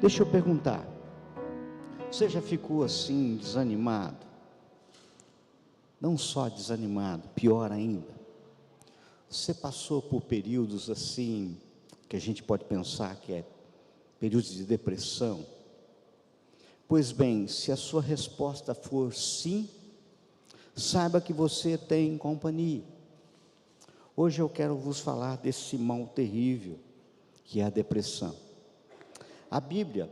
Deixa eu perguntar, você já ficou assim desanimado? Não só desanimado, pior ainda, você passou por períodos assim, que a gente pode pensar que é períodos de depressão? Pois bem, se a sua resposta for sim, saiba que você tem companhia. Hoje eu quero vos falar desse mal terrível, que é a depressão. A Bíblia,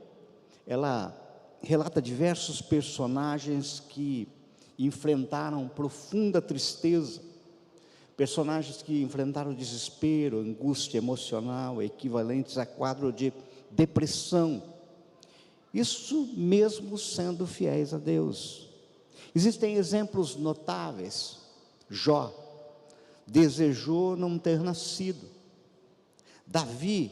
ela relata diversos personagens que enfrentaram profunda tristeza, personagens que enfrentaram desespero, angústia emocional, equivalentes a quadro de depressão, isso mesmo sendo fiéis a Deus. Existem exemplos notáveis. Jó desejou não ter nascido. Davi,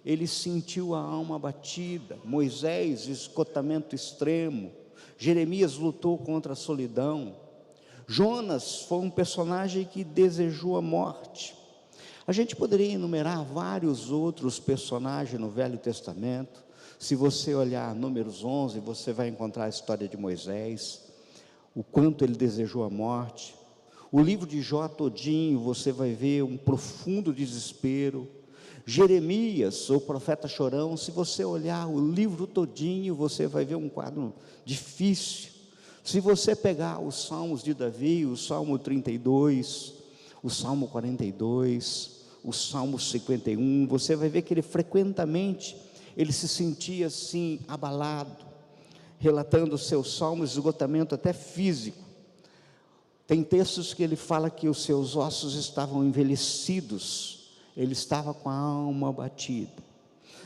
ele sentiu a alma abatida. Moisés, esgotamento extremo. Jeremias lutou contra a solidão. Jonas foi um personagem que desejou a morte. A gente poderia enumerar vários outros personagens no Velho Testamento. Se você olhar Números 11, você vai encontrar a história de Moisés, o quanto ele desejou a morte. O livro de Jó todinho, você vai ver um profundo desespero. Jeremias, o profeta chorão, se você olhar o livro todinho, você vai ver um quadro difícil. Se você pegar os salmos de Davi, o Salmo 32, o Salmo 42, o Salmo 51, você vai ver que ele frequentemente, ele se sentia assim, abalado, relatando os seus salmos, esgotamento até físico. Tem textos que ele fala que os seus ossos estavam envelhecidos, ele estava com a alma abatida.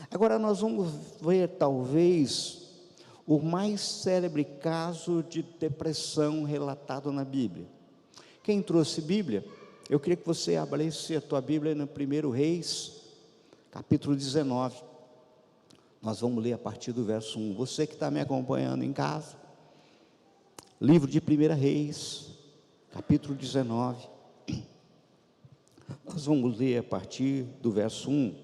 Agora nós vamos ver talvez o mais célebre caso de depressão relatado na Bíblia. Quem trouxe Bíblia? Eu queria que você abrisse a tua Bíblia no 1 Reis, capítulo 19. Nós vamos ler a partir do verso 1. Você que está me acompanhando em casa, livro de 1 Reis, capítulo 19. Nós vamos ler a partir do verso 1.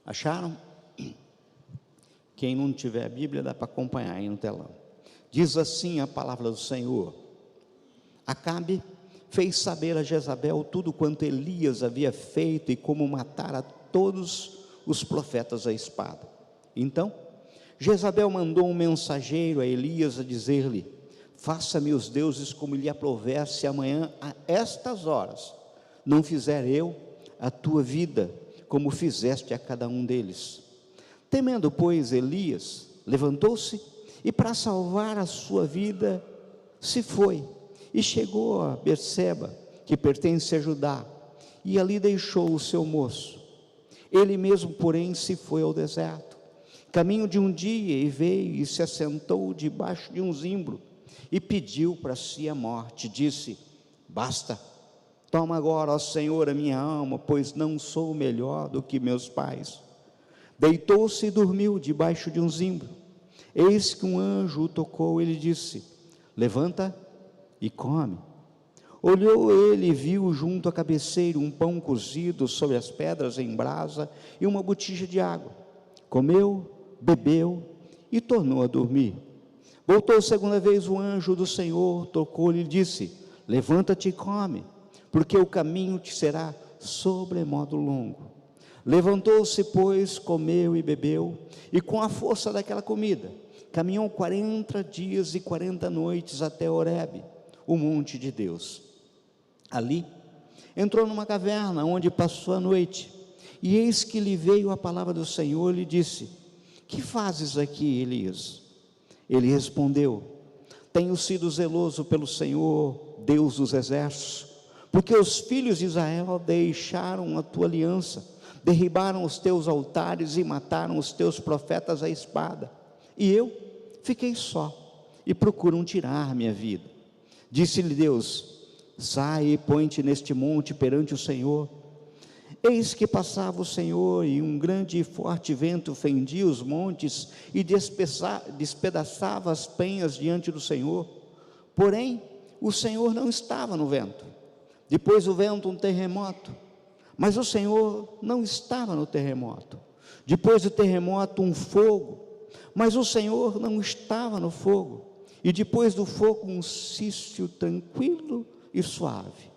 Acharam? Quem não tiver a Bíblia, dá para acompanhar aí no telão. Diz assim a palavra do Senhor: Acabe fez saber a Jezabel tudo quanto Elias havia feito e como matara todos os profetas à espada. Então Jezabel mandou um mensageiro a Elias a dizer-lhe: faça-me os deuses como lhe aprouver, se amanhã a estas horas não fizer eu a tua vida como fizeste a cada um deles. Temendo, pois, Elias levantou-se e, para salvar a sua vida, se foi e chegou a Berseba, que pertence a Judá, e ali deixou o seu moço. Ele mesmo, porém, se foi ao deserto, caminho de um dia, e veio e se assentou debaixo de um zimbro e pediu para si a morte. Disse: basta, toma agora, ó Senhor, a minha alma, pois não sou melhor do que meus pais. Deitou-se e dormiu debaixo de um zimbro. Eis que um anjo o tocou, ele disse: levanta e come. Olhou ele e viu junto à cabeceira um pão cozido sobre as pedras em brasa e uma botija de água. Comeu, bebeu e tornou a dormir. Voltou segunda vez o anjo do Senhor, tocou-lhe e disse: levanta-te e come, porque o caminho te será sobremodo longo. Levantou-se, pois, comeu e bebeu, e com a força daquela comida, caminhou 40 dias e 40 noites até Horebe, o monte de Deus. Ali, entrou numa caverna, onde passou a noite, e eis que lhe veio a palavra do Senhor, e lhe disse: que fazes aqui, Elias? Ele respondeu: tenho sido zeloso pelo Senhor, Deus dos exércitos, porque os filhos de Israel deixaram a tua aliança, derribaram os teus altares e mataram os teus profetas à espada, e eu fiquei só, e procuram tirar minha vida. Disse-lhe Deus: sai e põe-te neste monte perante o Senhor. Eis que passava o Senhor, e um grande e forte vento fendia os montes e despedaçava as penhas diante do Senhor. Porém, o Senhor não estava no vento. Depois o vento, um terremoto. Mas o Senhor não estava no terremoto. Depois do terremoto, um fogo, mas o Senhor não estava no fogo. E depois do fogo, um silêncio tranquilo e suave.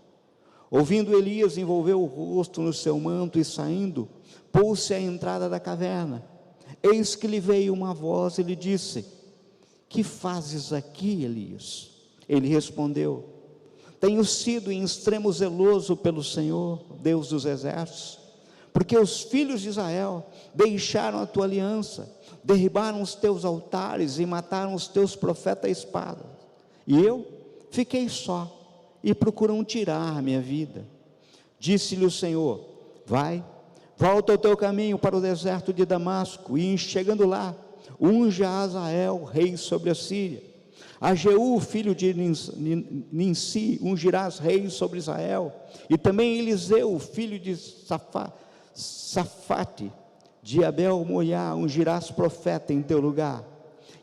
Ouvindo, Elias envolveu o rosto no seu manto e saindo, pôs-se à entrada da caverna. Eis que lhe veio uma voz e lhe disse: que fazes aqui, Elias? Ele respondeu: tenho sido em extremo zeloso pelo Senhor, Deus dos exércitos, porque os filhos de Israel deixaram a tua aliança, derribaram os teus altares e mataram os teus profetas à espada. E eu fiquei só, e procuram tirar a minha vida. Disse-lhe o Senhor: vai, volta ao teu caminho para o deserto de Damasco, e chegando lá, unge a Azael, rei sobre a Síria. A Jeú, filho de Ninsi, ungirás rei sobre Israel. E também Eliseu, filho de Safate, de Abel-Moiá, ungirás profeta em teu lugar.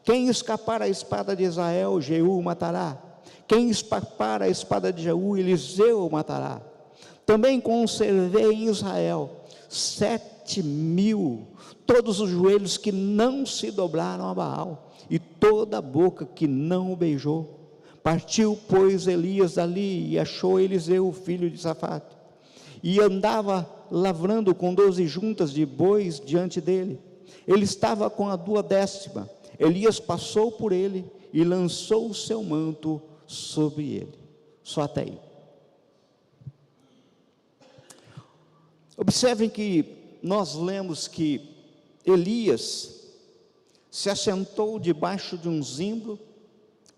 Quem escapar à espada de Israel, Jeú matará. Quem escapar à espada de Jeú, Eliseu matará. Também conservei em Israel 7.000, todos os joelhos que não se dobraram a Baal, e toda a boca que não o beijou. Partiu, pois, Elias dali, e achou Eliseu, filho de Safate, e andava lavrando com 12 juntas de bois diante dele. Ele estava com a 12ª. Elias passou por ele e lançou o seu manto sobre ele. Só até aí. Observem que nós lemos que Elias se assentou debaixo de um zimbro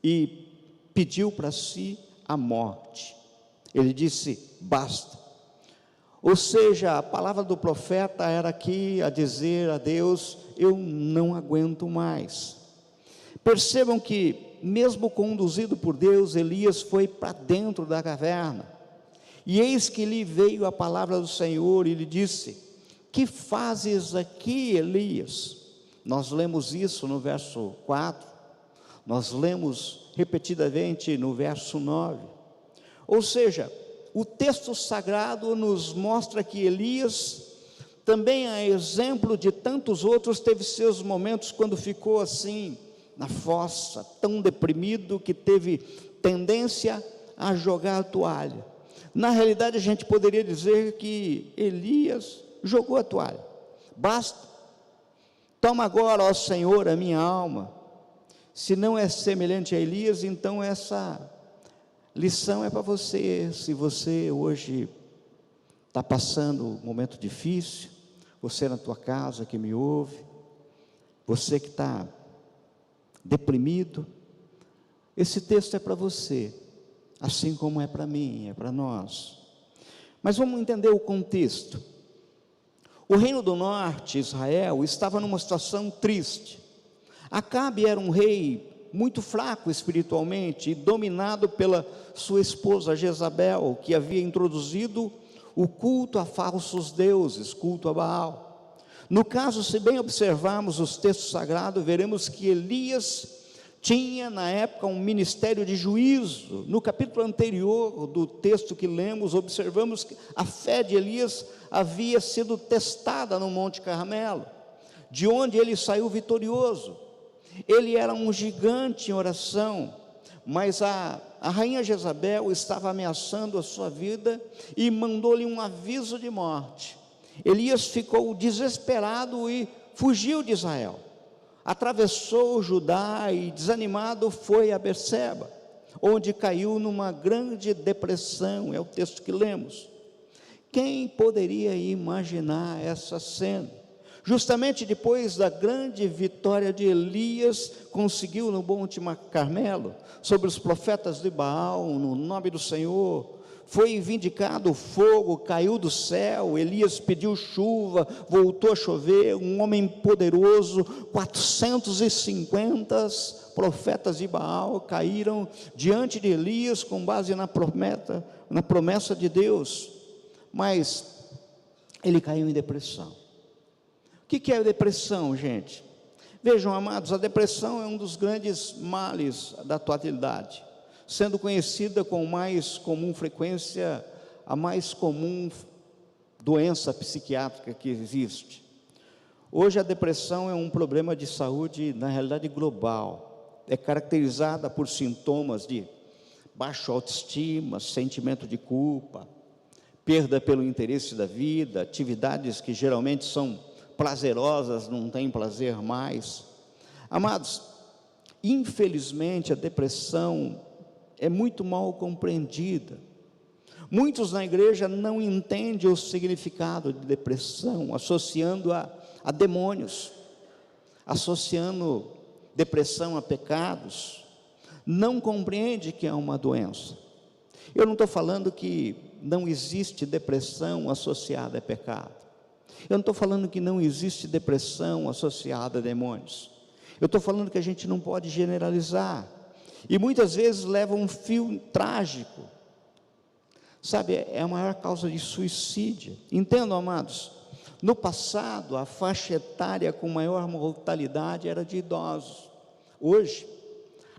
e pediu para si a morte. Ele disse: basta. Ou seja, a palavra do profeta era aqui a dizer a Deus: eu não aguento mais. Percebam que, mesmo conduzido por Deus, Elias foi para dentro da caverna, e eis que lhe veio a palavra do Senhor e lhe disse: que fazes aqui, Elias? Nós lemos isso no verso 4, nós lemos repetidamente no verso 9, ou seja, o texto sagrado nos mostra que Elias, também a exemplo de tantos outros, teve seus momentos quando ficou assim, na fossa, tão deprimido que teve tendência a jogar a toalha. Na realidade, a gente poderia dizer que Elias jogou a toalha. Basta, toma agora, ó Senhor, a minha alma. Se não é semelhante a Elias, então essa lição é para você. Se você hoje está passando um momento difícil, você na tua casa que me ouve, você que está deprimido, esse texto é para você, assim como é para mim, é para nós. Mas vamos entender o contexto. O reino do norte, Israel, estava numa situação triste. Acabe era um rei muito fraco espiritualmente e dominado pela sua esposa Jezabel, que havia introduzido o culto a falsos deuses, culto a Baal. No caso, se bem observarmos os textos sagrados, veremos que Elias tinha na época um ministério de juízo. No capítulo anterior do texto que lemos, observamos que a fé de Elias havia sido testada no Monte Carmelo, de onde ele saiu vitorioso. Ele era um gigante em oração, mas a rainha Jezabel estava ameaçando a sua vida e mandou-lhe um aviso de morte. Elias ficou desesperado e fugiu de Israel. Atravessou Judá e, desanimado, foi a Berseba, onde caiu numa grande depressão. É o texto que lemos. Quem poderia imaginar essa cena? Justamente depois da grande vitória de Elias, conseguiu no Monte Carmelo, sobre os profetas de Baal, no nome do Senhor, foi vindicado o fogo, caiu do céu, Elias pediu chuva, voltou a chover, um homem poderoso, 450 profetas de Baal caíram diante de Elias com base na promessa de Deus, mas ele caiu em depressão. O que é a depressão, gente? Vejam, amados, a depressão é um dos grandes males da atualidade, sendo conhecida com mais comum frequência, a mais comum doença psiquiátrica que existe. Hoje a depressão é um problema de saúde, na realidade, global. É caracterizada por sintomas de baixa autoestima, sentimento de culpa, perda pelo interesse da vida, atividades que geralmente são prazerosas, não têm prazer mais. Amados, infelizmente a depressão é muito mal compreendida. Muitos na igreja não entendem o significado de depressão, associando a demônios, associando depressão a pecados. Não compreende que é uma doença. Eu não estou falando que não existe depressão associada a pecado. Eu não estou falando que não existe depressão associada a demônios. Eu estou falando que a gente não pode generalizar. E muitas vezes leva um fio trágico. Sabe, é a maior causa de suicídio. Entendam, amados, no passado a faixa etária com maior mortalidade era de idosos. Hoje,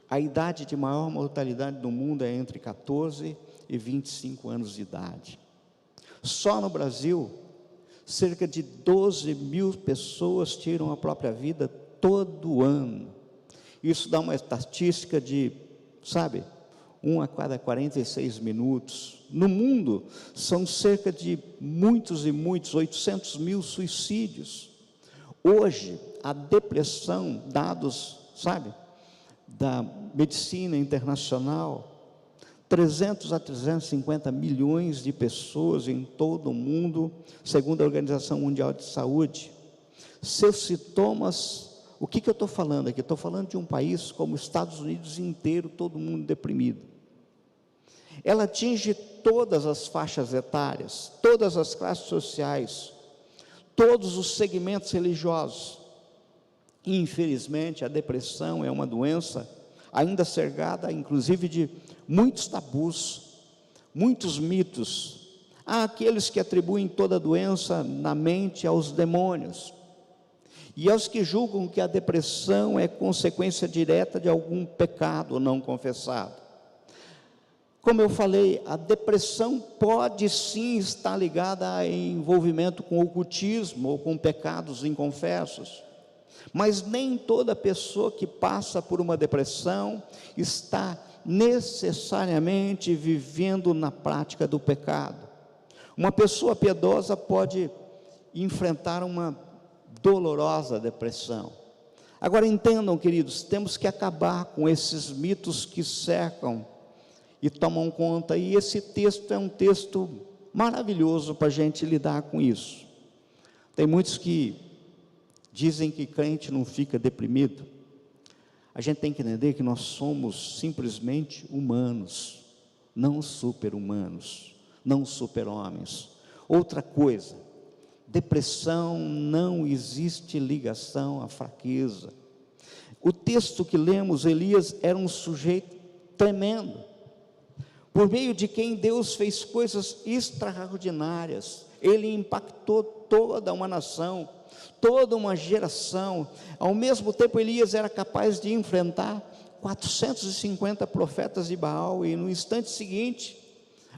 a idade de maior mortalidade do mundo é entre 14 e 25 anos de idade. Só no Brasil, cerca de 12 mil pessoas tiram a própria vida todo ano. Isso dá uma estatística de, 1 a cada 46 minutos. No mundo, são cerca de muitos e muitos, 800 mil suicídios. Hoje, a depressão, dados, da medicina internacional, 300 a 350 milhões de pessoas em todo o mundo, segundo a Organização Mundial de Saúde. Seus sintomas, o que eu estou falando aqui? Estou falando de um país como os Estados Unidos inteiro, todo mundo deprimido. Ela atinge todas as faixas etárias, todas as classes sociais, todos os segmentos religiosos. Infelizmente, a depressão é uma doença ainda cercada, inclusive, de muitos tabus, muitos mitos. Há aqueles que atribuem toda doença na mente aos demônios, e aos que julgam que a depressão é consequência direta de algum pecado não confessado. Como eu falei, a depressão pode sim estar ligada a envolvimento com ocultismo ou com pecados inconfessos, mas nem toda pessoa que passa por uma depressão está necessariamente vivendo na prática do pecado. Uma pessoa piedosa pode enfrentar uma dolorosa depressão. Agora entendam, queridos, temos que acabar com esses mitos que cercam e tomam conta, e esse texto é um texto maravilhoso para a gente lidar com isso. Tem muitos que dizem que crente não fica deprimido. A gente tem que entender que nós somos simplesmente humanos, não super-humanos, não super-homens. Outra coisa, depressão não existe ligação à fraqueza. O texto que lemos, Elias era um sujeito tremendo, por meio de quem Deus fez coisas extraordinárias. Ele impactou toda uma nação, toda uma geração. Ao mesmo tempo, Elias era capaz de enfrentar 450 profetas de Baal, e no instante seguinte,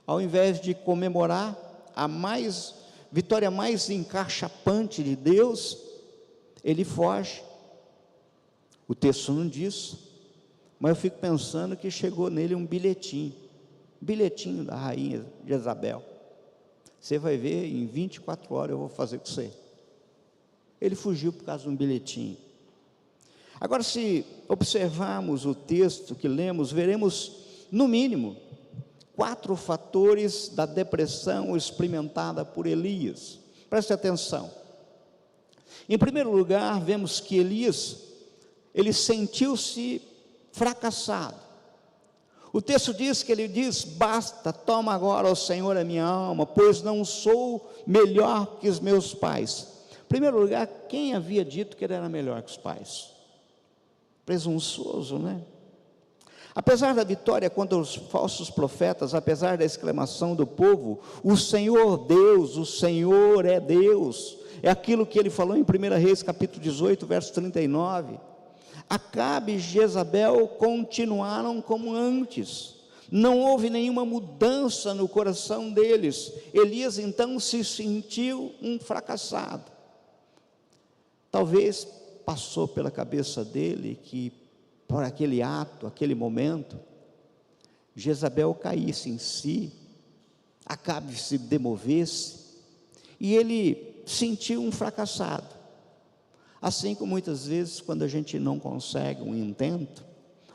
ao invés de comemorar a vitória mais encaixapante de Deus, ele foge. O texto não diz, mas eu fico pensando que chegou nele um bilhetinho da rainha Jezabel. Você vai ver, em 24 horas eu vou fazer com você. Ele fugiu por causa de um bilhetinho. Agora, se observarmos o texto que lemos, veremos, no mínimo, 4 fatores da depressão experimentada por Elias. Preste atenção. Em primeiro lugar, vemos que Elias, ele sentiu-se fracassado. O texto diz que ele diz: basta, toma agora, ó Senhor, a minha alma, pois não sou melhor que os meus pais. Em primeiro lugar, quem havia dito que ele era melhor que os pais? Presunçoso, né? Apesar da vitória contra os falsos profetas, apesar da exclamação do povo, o Senhor Deus, o Senhor é Deus, é aquilo que ele falou em 1 Reis capítulo 18, verso 39, Acabe e Jezabel continuaram como antes, Não houve nenhuma mudança no coração deles. Elias então se sentiu um fracassado. Talvez passou pela cabeça dele que, por aquele ato, aquele momento, Jezabel caísse em si, Acabe se demovesse, e ele sentiu um fracassado. Assim como muitas vezes, quando a gente não consegue um intento,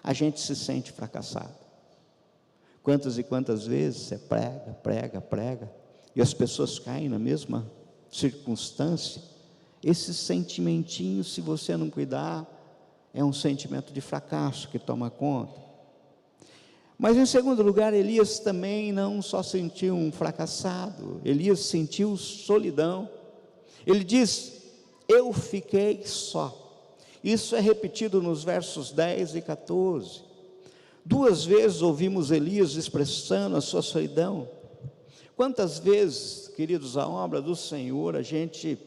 a gente se sente fracassado. Quantas e quantas vezes você prega, e as pessoas caem na mesma circunstância. Esse sentimentinho, se você não cuidar, é um sentimento de fracasso que toma conta. Mas em segundo lugar, Elias também não só sentiu um fracassado, Elias sentiu solidão. Ele diz: eu fiquei só. Isso é repetido nos versos 10 e 14. Duas vezes ouvimos Elias expressando a sua solidão. Quantas vezes, queridos, a obra do Senhor, a gente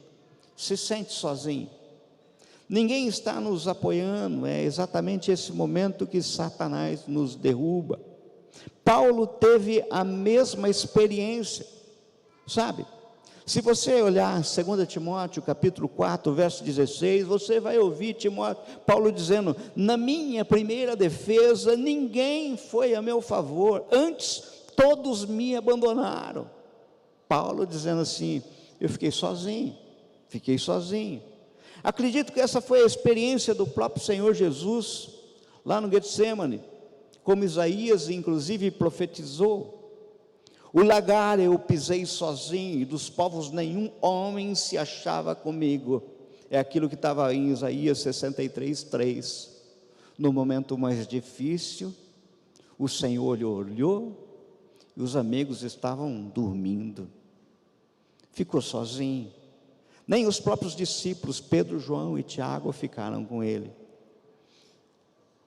se sente sozinho, ninguém está nos apoiando, é exatamente esse momento que Satanás nos derruba. Paulo teve a mesma experiência, sabe? Se você olhar 2 Timóteo capítulo 4, verso 16, você vai ouvir Paulo dizendo: na minha primeira defesa, ninguém foi a meu favor, antes todos me abandonaram. Paulo dizendo assim: eu fiquei sozinho. Acredito que essa foi a experiência do próprio Senhor Jesus, lá no Getsêmani, como Isaías inclusive profetizou: o lagar eu pisei sozinho, e dos povos nenhum homem se achava comigo. É aquilo que estava em Isaías 63:3. No momento mais difícil, o Senhor olhou, e os amigos estavam dormindo, ficou sozinho. Nem os próprios discípulos, Pedro, João e Tiago, ficaram com ele.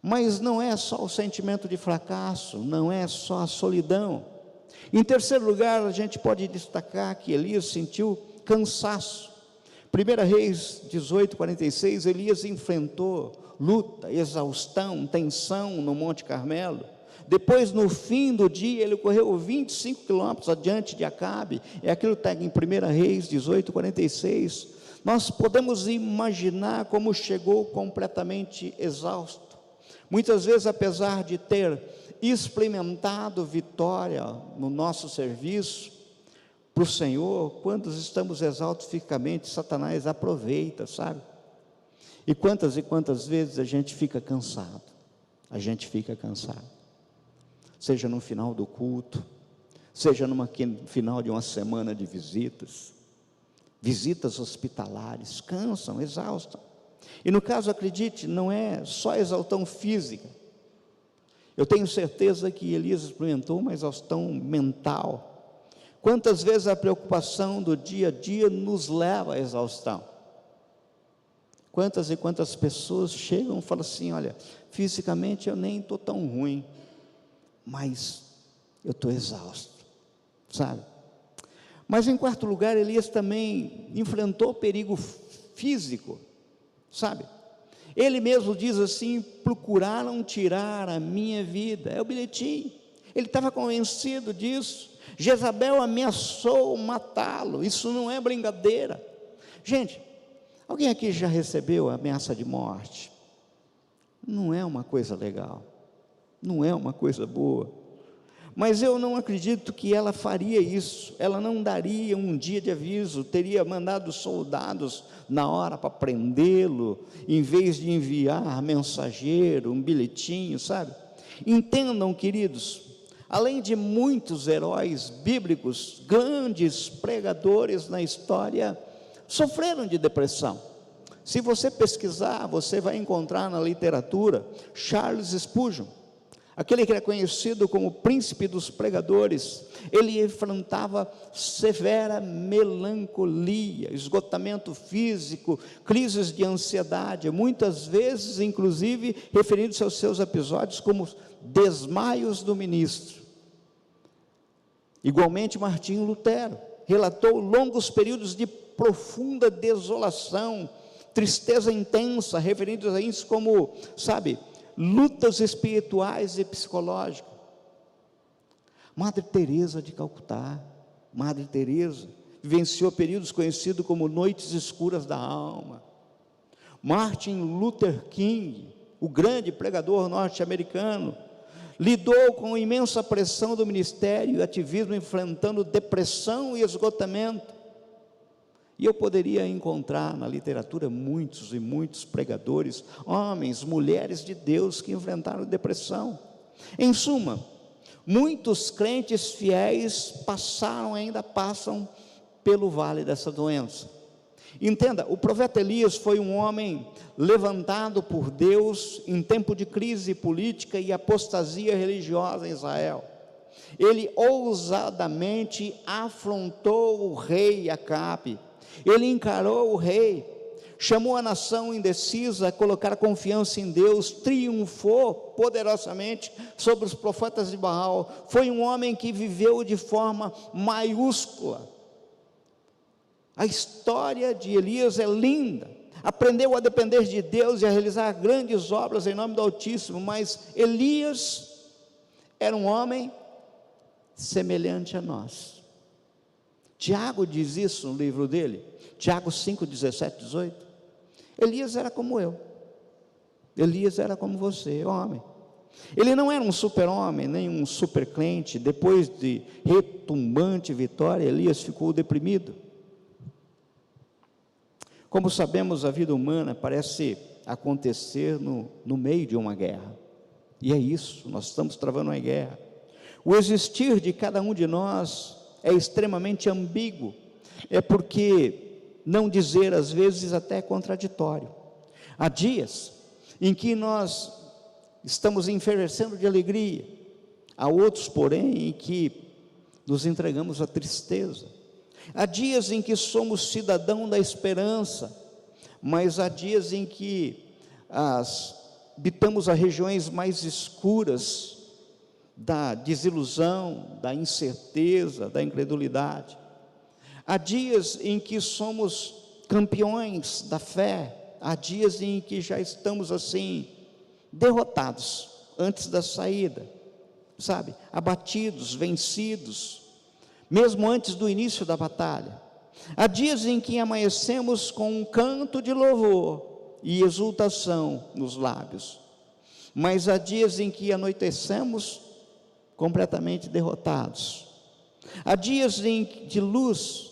Mas não é só o sentimento de fracasso, não é só a solidão. Em terceiro lugar, a gente pode destacar que Elias sentiu cansaço. 1 Reis 18:46, Elias enfrentou luta, exaustão, tensão no Monte Carmelo. Depois, no fim do dia, ele correu 25 quilômetros adiante de Acabe. É aquilo que está em 1 Reis 18:46. Nós podemos imaginar como chegou completamente exausto. Muitas vezes, apesar de ter experimentado vitória no nosso serviço para o Senhor, quando estamos exaustos fisicamente, Satanás aproveita, sabe? E quantas vezes a gente fica cansado, seja no final do culto, seja no final de uma semana de visitas hospitalares, cansam, exaustam. E no caso, acredite, não é só exaustão física. Eu tenho certeza que Elias experimentou uma exaustão mental. Quantas vezes a preocupação do dia a dia nos leva à exaustão? Quantas e quantas pessoas chegam e falam assim: olha, fisicamente eu nem estou tão ruim, mas eu estou exausto, sabe? Mas em quarto lugar, Elias também enfrentou perigo físico, sabe? Ele mesmo diz assim: procuraram tirar a minha vida. É o bilhetinho. Ele estava convencido disso. Jezabel ameaçou matá-lo. Isso não é brincadeira. Gente, alguém aqui já recebeu ameaça de morte? Não é uma coisa legal, não é uma coisa boa. Mas eu não acredito que ela faria isso. Ela não daria um dia de aviso, teria mandado soldados na hora para prendê-lo, em vez de enviar mensageiro, um bilhetinho, sabe? Entendam, queridos, além de muitos heróis bíblicos, grandes pregadores na história sofreram de depressão. Se você pesquisar, você vai encontrar na literatura Charles Spurgeon, aquele que é conhecido como o príncipe dos pregadores. Ele enfrentava severa melancolia, esgotamento físico, crises de ansiedade, muitas vezes inclusive referindo-se aos seus episódios como desmaios do ministro. Igualmente, Martinho Lutero relatou longos períodos de profunda desolação, tristeza intensa, referindo-se a isso como, sabe, lutas espirituais e psicológicas. Madre Teresa de Calcutá, Madre Teresa vivenciou períodos conhecidos como noites escuras da alma. Martin Luther King, o grande pregador norte-americano, lidou com imensa pressão do ministério e ativismo, enfrentando depressão e esgotamento. E eu poderia encontrar na literatura muitos e muitos pregadores, homens, mulheres de Deus que enfrentaram depressão. Em suma, muitos crentes fiéis passaram, ainda passam pelo vale dessa doença. Entenda, o profeta Elias foi um homem levantado por Deus em tempo de crise política e apostasia religiosa em Israel. Ele ousadamente afrontou o rei Acabe. Ele encarou o rei, chamou a nação indecisa a colocar confiança em Deus, triunfou poderosamente sobre os profetas de Baal. Foi um homem que viveu de forma maiúscula. A história de Elias é linda. Aprendeu a depender de Deus e a realizar grandes obras em nome do Altíssimo, mas Elias era um homem semelhante a nós. Tiago diz isso no livro dele, Tiago 5, 17, 18. Elias era como eu, Elias era como você, homem. Ele não era um super-homem, nem um super-crente. Depois de retumbante vitória, Elias ficou deprimido. Como sabemos, a vida humana parece acontecer no meio de uma guerra, e é isso, nós estamos travando uma guerra. O existir de cada um de nós é extremamente ambíguo, é porque, não dizer às vezes até contraditório. Há dias em que nós estamos enfervescendo de alegria, há outros, porém, em que nos entregamos à tristeza. Há dias em que somos cidadão da esperança, mas há dias em que habitamos as regiões mais escuras da desilusão, da incerteza, da incredulidade. Há dias em que somos campeões da fé, há dias em que já estamos assim, derrotados antes da saída, sabe, abatidos, vencidos, mesmo antes do início da batalha. Há dias em que amanhecemos com um canto de louvor e exultação nos lábios, mas há dias em que anoitecemos completamente derrotados. Há dias de luz,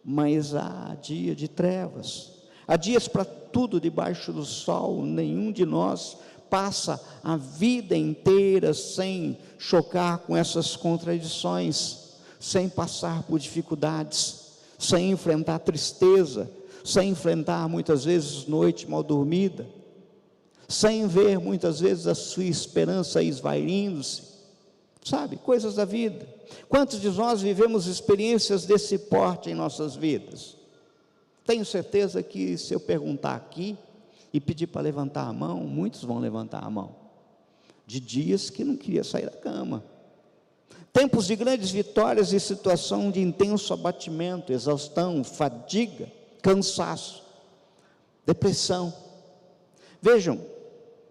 mas há dia de trevas. Há dias para tudo debaixo do sol. Nenhum de nós passa a vida inteira sem chocar com essas contradições, sem passar por dificuldades, sem enfrentar tristeza, sem enfrentar muitas vezes noite mal dormida, sem ver muitas vezes a sua esperança esvaindo-se, sabe, coisas da vida. Quantos de nós vivemos experiências desse porte em nossas vidas? Tenho certeza que se eu perguntar aqui e pedir para levantar a mão, muitos vão levantar a mão, de dias que não queria sair da cama, tempos de grandes vitórias e situação de intenso abatimento, exaustão, fadiga, cansaço, depressão. Vejam,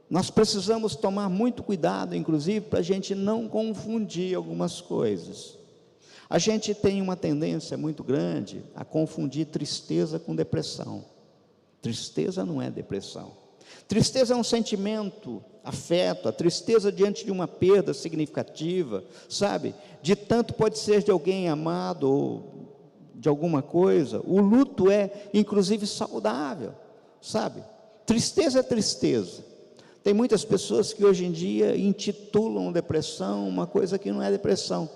nós precisamos tomar muito cuidado, inclusive, para a gente não confundir algumas coisas. A gente tem uma tendência muito grande a confundir tristeza com depressão. Tristeza não é depressão. Tristeza é um sentimento, afeto, a tristeza diante de uma perda significativa, sabe? De tanto pode ser de alguém amado ou de alguma coisa. O luto é, inclusive, saudável, sabe? Tristeza é tristeza. Tem muitas pessoas que hoje em dia intitulam depressão uma coisa que não é depressão.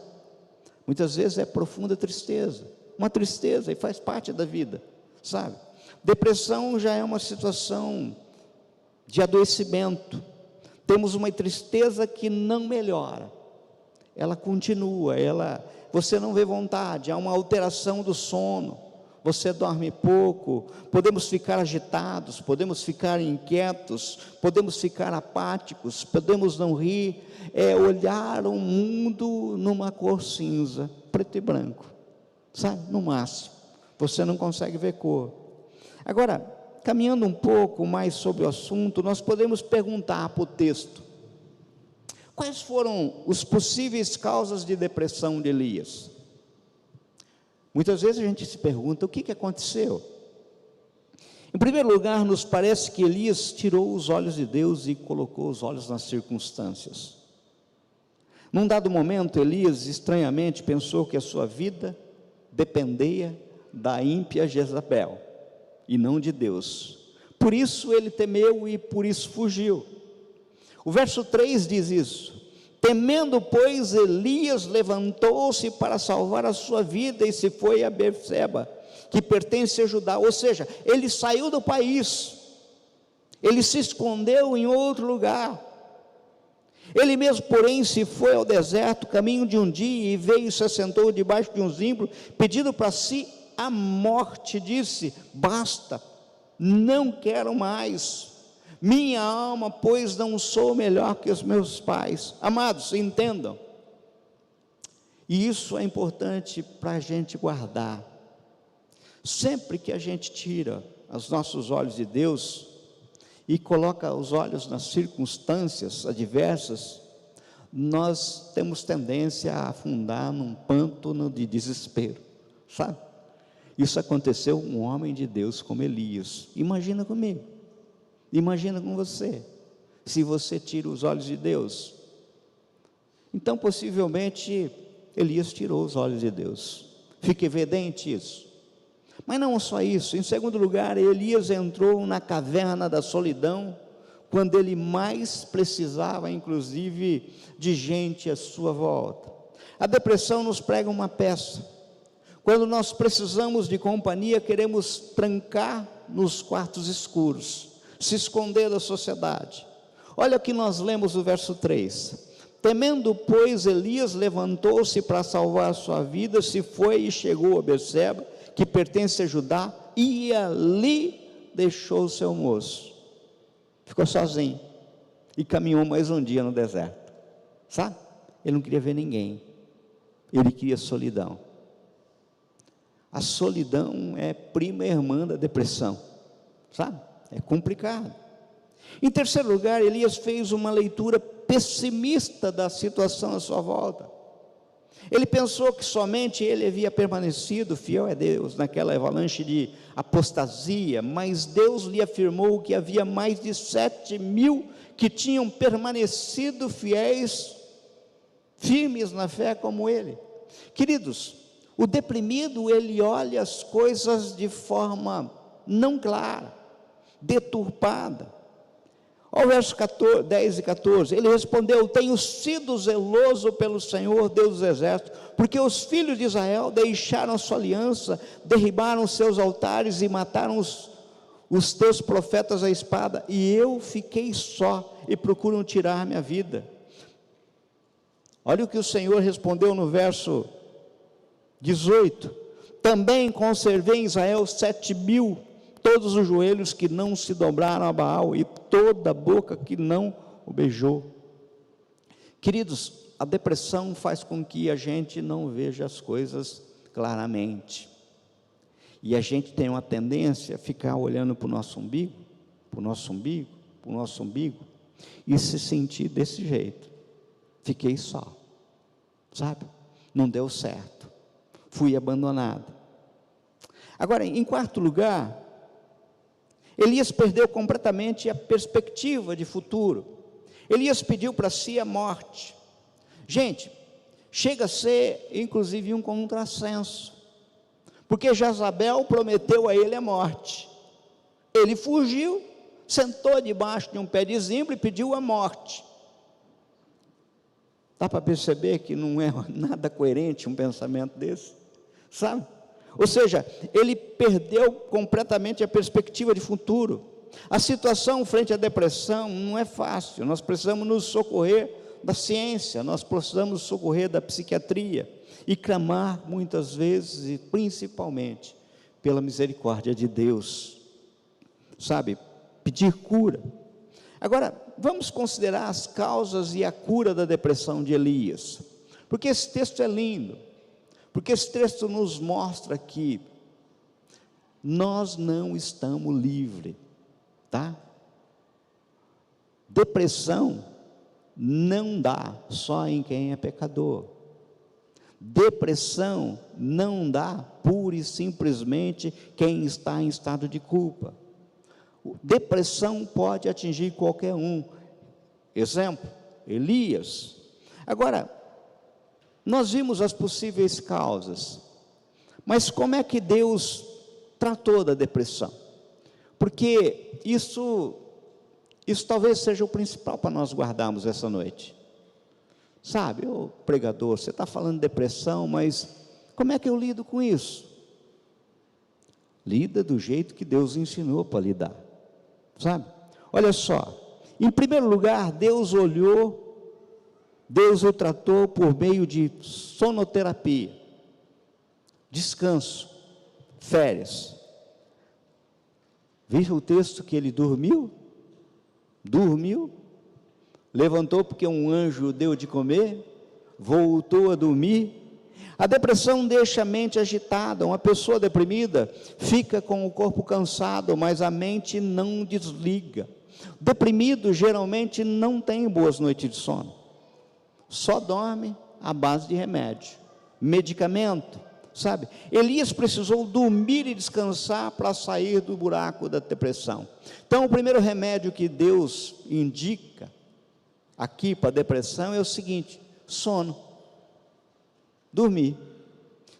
Muitas vezes é profunda tristeza, uma tristeza, e faz parte da vida, sabe? Depressão já é uma situação de adoecimento. Temos uma tristeza que não melhora, ela continua, você não vê vontade, há uma alteração do sono, você dorme pouco, podemos ficar agitados, podemos ficar inquietos, podemos ficar apáticos, podemos não rir, olhar o mundo numa cor cinza, preto e branco, sabe, no máximo, você não consegue ver cor. Agora, caminhando um pouco mais sobre o assunto, nós podemos perguntar para o texto: Quais foram os possíveis causas de depressão de Elias? Muitas vezes a gente se pergunta, o que aconteceu? Em primeiro lugar, nos parece que Elias tirou os olhos de Deus e colocou os olhos nas circunstâncias. Num dado momento, Elias estranhamente pensou que a sua vida dependia da ímpia Jezabel e não de Deus. Por isso ele temeu e por isso fugiu. O verso 3 diz isso: temendo, pois, Elias levantou-se para salvar a sua vida e se foi a Berseba, que pertence a Judá. Ou seja, ele saiu do país, ele se escondeu em outro lugar. Ele mesmo, porém, se foi ao deserto, caminho de um dia, e veio e se assentou debaixo de um zimbro, pedindo para si a morte. Disse: basta, não quero mais, minha alma, pois não sou melhor que os meus pais. Amados, entendam, e isso é importante para a gente guardar. Sempre que a gente tira os nossos olhos de Deus e coloca os olhos nas circunstâncias adversas, nós temos tendência a afundar num pântano de desespero, sabe? Isso aconteceu com um homem de Deus como Elias. Imagina comigo, imagina com você, se você tira os olhos de Deus. Então possivelmente Elias tirou os olhos de Deus, fica evidente isso. Mas não só isso, em segundo lugar, Elias entrou na caverna da solidão, quando ele mais precisava, inclusive, de gente à sua volta. A depressão nos prega uma peça. Quando nós precisamos de companhia, queremos trancar nos quartos escuros, se esconder da sociedade. Olha o que nós lemos no verso 3: temendo, pois, Elias levantou-se para salvar a sua vida, se foi e chegou a Berseba, que pertence a Judá, e ali deixou o seu moço. Ficou sozinho e caminhou mais um dia no deserto, sabe? Ele não queria ver ninguém, ele queria solidão. A solidão é prima irmã da depressão, sabe? É complicado. Em terceiro lugar, Elias fez uma leitura pessimista da situação à sua volta. Ele pensou que somente ele havia permanecido fiel a Deus naquela avalanche de apostasia, mas Deus lhe afirmou que havia mais de 7.000 que tinham permanecido fiéis, firmes na fé como ele. Queridos, o deprimido, ele olha as coisas de forma não clara, deturpada. Olha o verso 10 e 14, ele respondeu: tenho sido zeloso pelo Senhor, Deus dos exércitos, porque os filhos de Israel deixaram a sua aliança, derribaram os seus altares e mataram os teus profetas à espada, e eu fiquei só e procuram tirar minha vida. Olha o que o Senhor respondeu no verso 18: também conservei em Israel 7.000, todos os joelhos que não se dobraram a Baal, e toda a boca que não o beijou. Queridos, a depressão faz com que a gente não veja as coisas claramente, e a gente tem uma tendência a ficar olhando para o nosso umbigo, para o nosso umbigo, para o nosso umbigo, e se sentir desse jeito: fiquei só, sabe? Não deu certo, fui abandonado. Agora, em quarto lugar, Elias perdeu completamente a perspectiva de futuro. Elias pediu para si a morte. Gente, chega a ser inclusive um contrassenso, porque Jezabel prometeu a ele a morte. Ele fugiu, sentou debaixo de um pé de zimbro e pediu a morte. Dá para perceber que não é nada coerente um pensamento desse, sabe? Ou seja, ele perdeu completamente a perspectiva de futuro. A situação frente à depressão não é fácil. Nós precisamos nos socorrer da ciência, nós precisamos nos socorrer da psiquiatria e clamar muitas vezes, e principalmente pela misericórdia de Deus, sabe? Pedir cura. Agora, vamos considerar as causas e a cura da depressão de Elias, porque esse texto é lindo. Porque esse texto nos mostra que nós não estamos livres, tá? Depressão não dá só em quem é pecador. Depressão não dá pura e simplesmente quem está em estado de culpa. Depressão pode atingir qualquer um. Exemplo, Elias. Agora, nós vimos as possíveis causas, mas como é que Deus tratou da depressão? Porque isso talvez seja o principal para nós guardarmos essa noite. Sabe, ô pregador, você está falando de depressão, mas como é que eu lido com isso? Lida do jeito que Deus ensinou para lidar, sabe? Olha só, em primeiro lugar, Deus o tratou por meio de sonoterapia, descanso, férias. Viu o texto que ele dormiu, levantou porque um anjo deu de comer, voltou a dormir. A depressão deixa a mente agitada. Uma pessoa deprimida fica com o corpo cansado, mas a mente não desliga. O deprimido geralmente não tem boas noites de sono, só dorme à base de remédio, medicamento, sabe? Elias precisou dormir e descansar para sair do buraco da depressão. Então, o primeiro remédio que Deus indica aqui para a depressão é o seguinte: sono, dormir,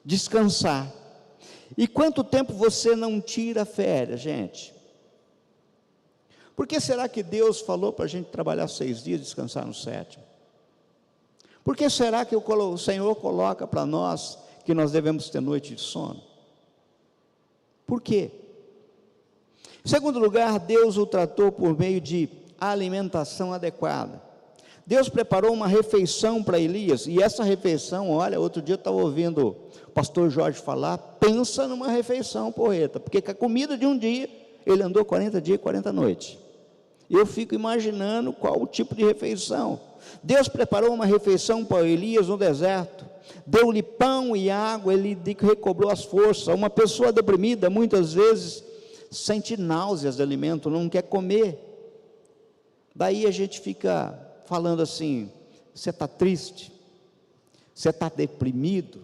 descansar. E quanto tempo você não tira férias, gente? Por que será que Deus falou para a gente trabalhar 6 dias e descansar no 7º? Por que será que o Senhor coloca para nós que nós devemos ter noite de sono? Por quê? Em segundo lugar, Deus o tratou por meio de alimentação adequada. Deus preparou uma refeição para Elias, e essa refeição, olha, outro dia eu estava ouvindo o pastor Jorge falar, pensa numa refeição porreta, porque com a comida de um dia, ele andou 40 dias e 40 noites. Eu fico imaginando qual o tipo de refeição. Deus preparou uma refeição para Elias no deserto, deu-lhe pão e água, ele recobrou as forças. Uma pessoa deprimida, muitas vezes, sente náuseas de alimento, não quer comer. Daí a gente fica falando assim: você está triste, você está deprimido,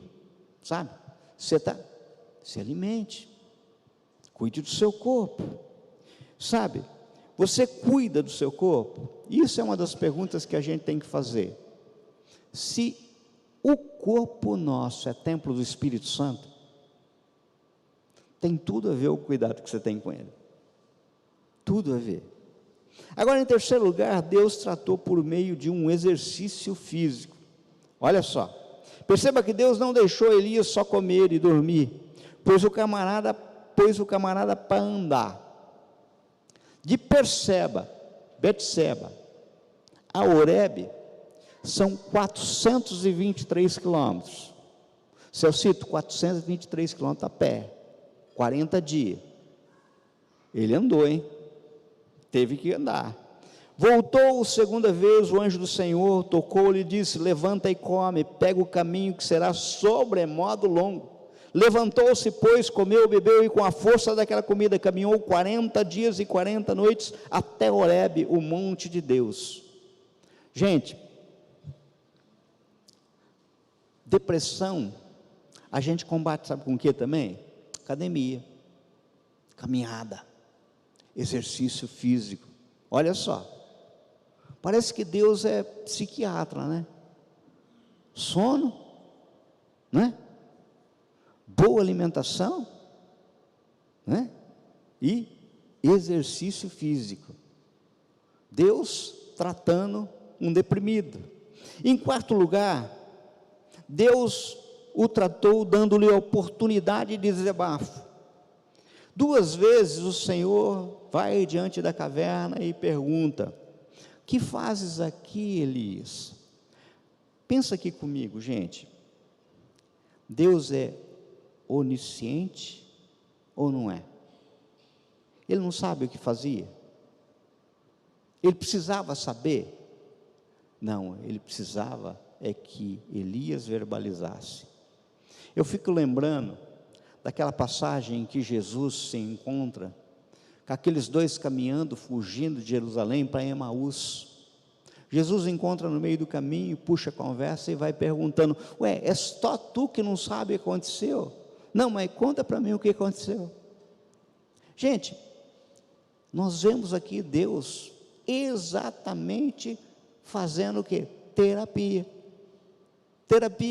sabe? Se alimente, cuide do seu corpo, sabe? Você cuida do seu corpo? Isso é uma das perguntas que a gente tem que fazer. Se o corpo nosso é templo do Espírito Santo, tem tudo a ver o cuidado que você tem com ele, tudo a ver. Agora, em terceiro lugar, Deus tratou por meio de um exercício físico. Olha só, perceba que Deus não deixou Elias só comer e dormir, pôs o camarada para andar. De Betseba a Horebe são 423 quilômetros. Se eu cito 423 quilômetros a pé, 40 dias. Ele andou, hein? Teve que andar. Voltou segunda vez, o anjo do Senhor tocou-lhe e disse: levanta e come, pega o caminho que será sobremodo longo. Levantou-se, pois, comeu, bebeu, e com a força daquela comida caminhou 40 dias e 40 noites até Horebe, o monte de Deus. Gente, depressão a gente combate, sabe com o que também? Academia, caminhada, exercício físico. Olha só, parece que Deus é psiquiatra, né? Sono, né? Boa alimentação, né? E exercício físico. Deus tratando um deprimido. Em quarto lugar, Deus o tratou dando-lhe a oportunidade de desabafo. 2 vezes o Senhor vai diante da caverna e pergunta: que fazes aqui, Elias? Pensa aqui comigo, gente. Deus é onisciente ou não é? Ele não sabe o que fazia? Ele precisava saber? Não, ele precisava é que Elias verbalizasse. Eu fico lembrando daquela passagem em que Jesus se encontra com aqueles 2 caminhando, fugindo de Jerusalém para Emaús. Jesus encontra no meio do caminho, puxa a conversa e vai perguntando: ué, é só tu que não sabe o que aconteceu? Não, mas conta para mim o que aconteceu. Gente, nós vemos aqui Deus exatamente fazendo o quê? Terapia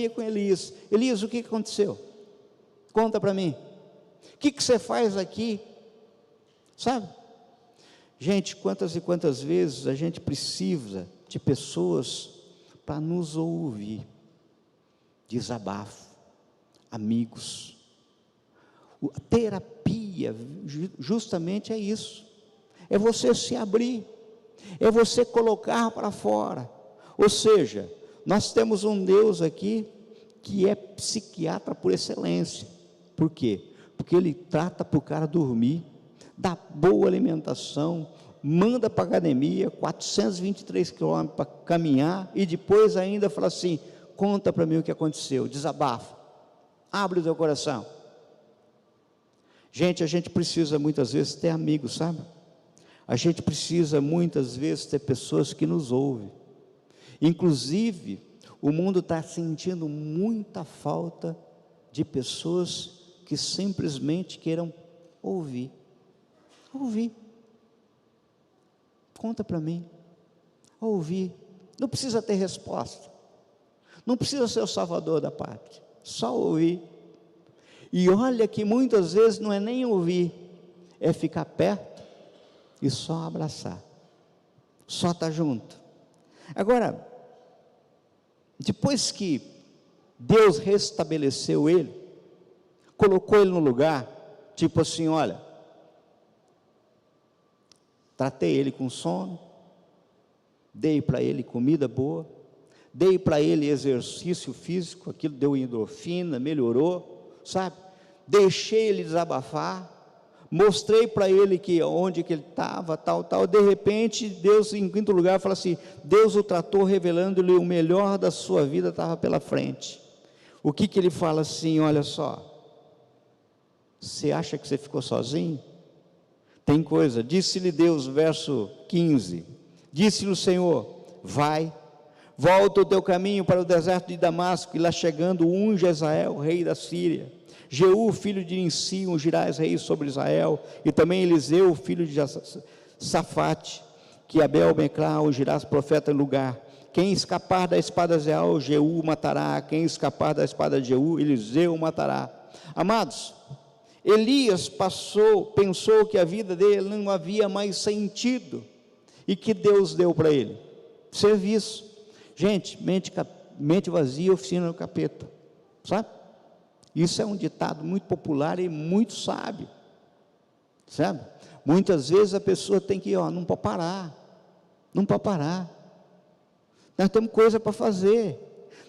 com Elias. Elias, o que aconteceu? Conta para mim. O que você faz aqui? Sabe? Gente, quantas e quantas vezes a gente precisa de pessoas para nos ouvir. Desabafo, amigos. A terapia justamente é isso. É você se abrir, é você colocar para fora. Ou seja, nós temos um Deus aqui que é psiquiatra por excelência. Por quê? Porque Ele trata para o cara dormir, dá boa alimentação, manda para a academia, 423 quilômetros para caminhar, e depois ainda fala assim: conta para mim o que aconteceu, desabafa, abre o teu coração. Gente, a gente precisa muitas vezes ter amigos, sabe? A gente precisa muitas vezes ter pessoas que nos ouvem. Inclusive, o mundo está sentindo muita falta de pessoas que simplesmente queiram ouvir. Conta para mim. Ouvir. Não precisa ter resposta. Não precisa ser o salvador da pátria. Só ouvir. E olha que muitas vezes não é nem ouvir, é ficar perto e só abraçar. Só estar junto. Agora, depois que Deus restabeleceu ele, colocou ele no lugar, tipo assim: olha, tratei ele com sono, dei para ele comida boa, dei para ele exercício físico, aquilo deu endorfina, melhorou, sabe? Deixei ele desabafar, mostrei para ele que onde que ele estava, tal, de repente, Deus, em quinto lugar, fala assim: Deus o tratou, revelando-lhe o melhor da sua vida estava pela frente. O que ele fala assim? Olha só, você acha que você ficou sozinho? Tem coisa, disse-lhe Deus, verso 15, disse-lhe o Senhor: vai, volta o teu caminho para o deserto de Damasco, e lá chegando unge Hazael, rei da Síria. Jeú, filho de Ninsi, ungirás rei sobre Israel, e também Eliseu, filho de Safate, que Abel Meclá ungirás profeta em lugar. Quem escapar da espada de Jeú, Jeú matará. Quem escapar da espada de Jeú, Eliseu matará. Amados, Elias pensou que a vida dele não havia mais sentido, e que Deus deu para ele? Serviço. Gente, mente vazia, oficina do capeta, sabe? Isso é um ditado muito popular e muito sábio, sabe? Muitas vezes a pessoa tem que, não pode parar, nós temos coisa para fazer.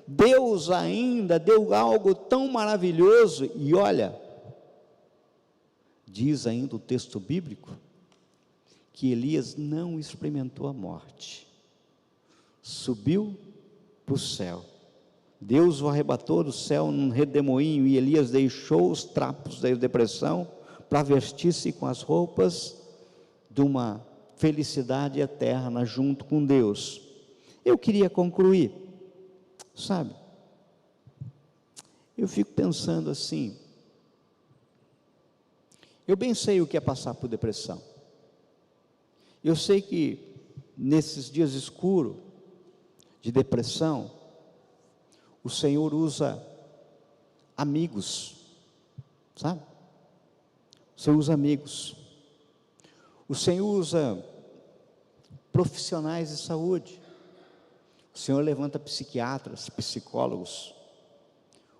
Deus ainda deu algo tão maravilhoso, e olha, diz ainda o texto bíblico, que Elias não experimentou a morte, subiu para o céu, Deus o arrebatou do céu num redemoinho, e Elias deixou os trapos da depressão para vestir-se com as roupas de uma felicidade eterna junto com Deus. Eu queria concluir, sabe? Eu fico pensando assim, eu bem sei o que é passar por depressão. Eu sei que nesses dias escuros de depressão, o Senhor usa amigos, sabe? O Senhor usa amigos. O Senhor usa profissionais de saúde. O Senhor levanta psiquiatras, psicólogos.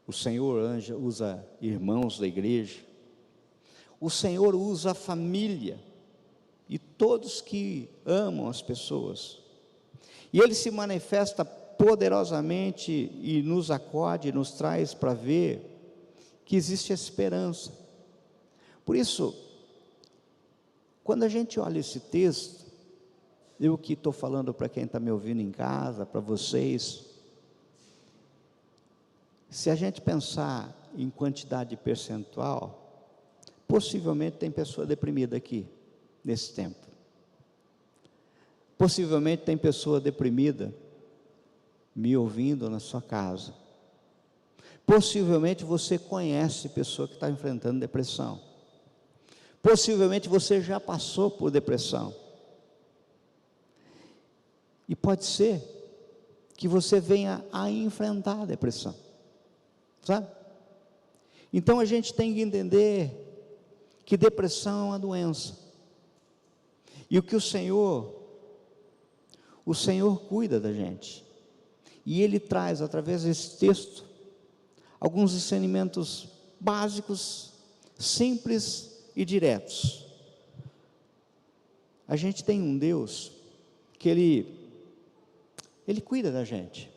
O Senhor usa irmãos da igreja. O Senhor usa a família e todos que amam as pessoas. E Ele se manifesta poderosamente e nos acode, nos traz para ver que existe esperança. Por isso, quando a gente olha esse texto, eu que estou falando para quem está me ouvindo em casa, para vocês, se a gente pensar em quantidade percentual, possivelmente tem pessoa deprimida aqui, nesse tempo. Possivelmente tem pessoa deprimida me ouvindo na sua casa. Possivelmente você conhece pessoa que está enfrentando depressão. Possivelmente você já passou por depressão. E pode ser que você venha a enfrentar a depressão, sabe? Então a gente tem que entender que depressão é uma doença. E o que o Senhor cuida da gente. E Ele traz, através desse texto, alguns ensinamentos básicos, simples e diretos. A gente tem um Deus que Ele cuida da gente.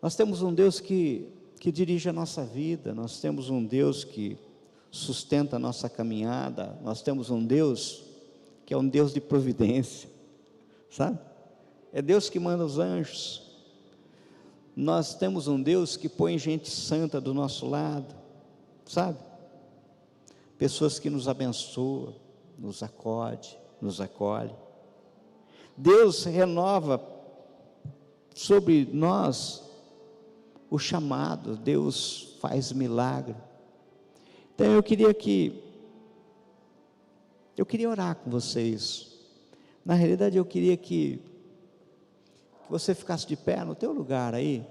Nós temos um Deus que dirige a nossa vida, nós temos um Deus que sustenta a nossa caminhada, nós temos um Deus que é um Deus de providência, sabe? É Deus que manda os anjos. Nós temos um Deus que põe gente santa do nosso lado, sabe? Pessoas que nos abençoam, nos acolhe. Deus renova sobre nós o chamado, Deus faz milagre. Então eu queria orar com vocês. Na realidade eu queria que você ficasse de pé no teu lugar aí.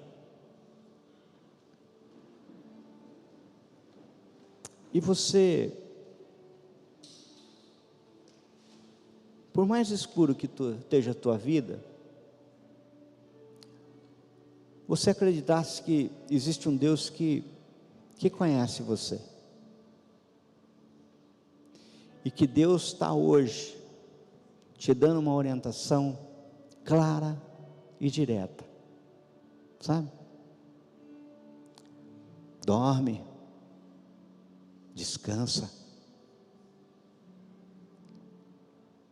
E você, por mais escuro que esteja a tua vida, você acreditasse que existe um Deus que conhece você. E que Deus está hoje te dando uma orientação clara e direta, sabe? Dorme, descansa,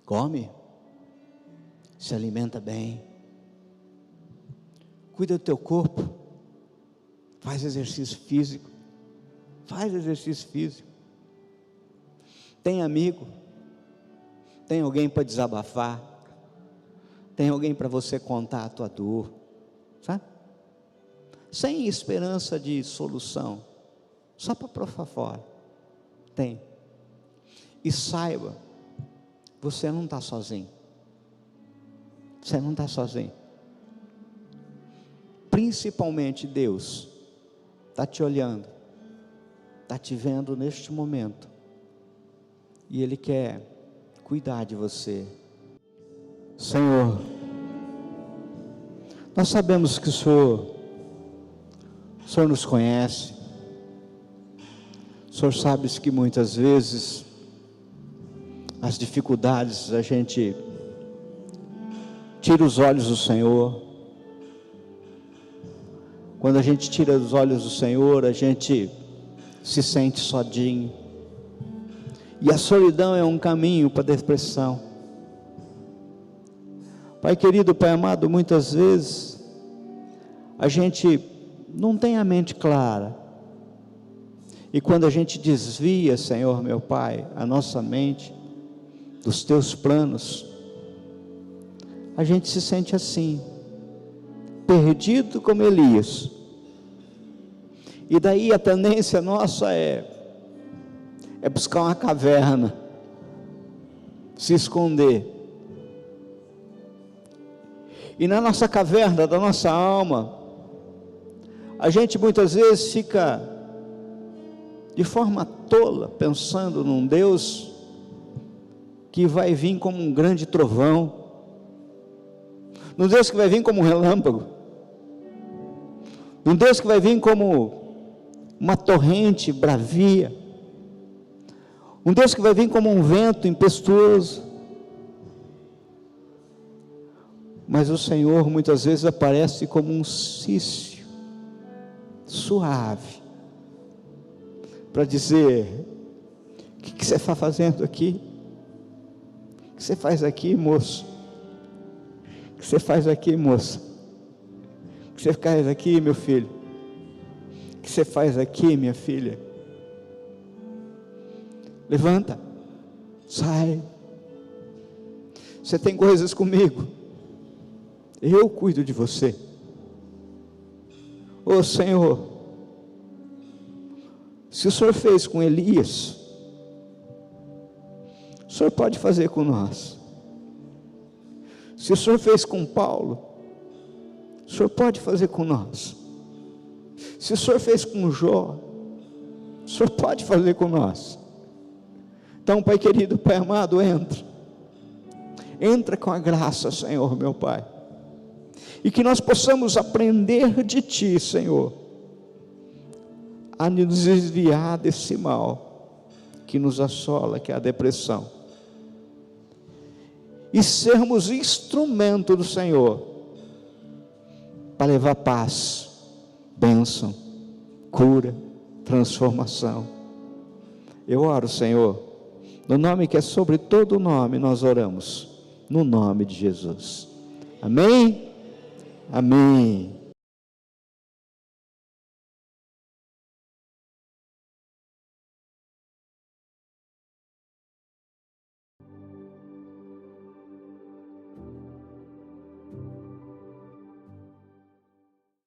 come, se alimenta bem, cuida do teu corpo, faz exercício físico, tem amigo, tem alguém para desabafar, tem alguém para você contar a tua dor, sabe? Sem esperança de solução, só para provar fora, tem. E saiba, você não está sozinho, principalmente Deus está te olhando, está te vendo neste momento, e Ele quer cuidar de você. Senhor, nós sabemos que o Senhor nos conhece, o Senhor sabe que muitas vezes as dificuldades a gente tira os olhos do Senhor. Quando a gente tira os olhos do Senhor, a gente se sente sozinho, e a solidão é um caminho para a depressão. Pai querido, Pai amado, muitas vezes a gente não tem a mente clara, e quando a gente desvia, Senhor meu Pai, a nossa mente dos teus planos, a gente se sente assim, perdido como Elias. E daí a tendência nossa é buscar uma caverna, se esconder. E na nossa caverna da nossa alma, a gente muitas vezes fica de forma tola, pensando num Deus que vai vir como um grande trovão, num Deus que vai vir como um relâmpago, num Deus que vai vir como uma torrente bravia, um Deus que vai vir como um vento impetuoso. Mas o Senhor muitas vezes aparece como um cício suave, para dizer: o que você está fazendo aqui? O que você faz aqui, moço? O que você faz aqui, moça? O que você faz aqui, meu filho? O que você faz aqui, minha filha? Levanta, sai, Você tem coisas comigo, eu cuido de você. Ô Senhor, se o Senhor fez com Elias, o Senhor pode fazer com nós. Se o Senhor fez com Paulo, o Senhor pode fazer com nós. Se o Senhor fez com Jó, o Senhor pode fazer com nós. Então, Pai querido, Pai amado, entra com a graça, Senhor, meu Pai, e que nós possamos aprender de Ti, Senhor, a nos desviar desse mal que nos assola, que é a depressão, e sermos instrumento do Senhor para levar paz, bênção, cura, transformação. Eu oro, Senhor, no nome que é sobre todo nome, nós oramos, no nome de Jesus. Amém? Amém.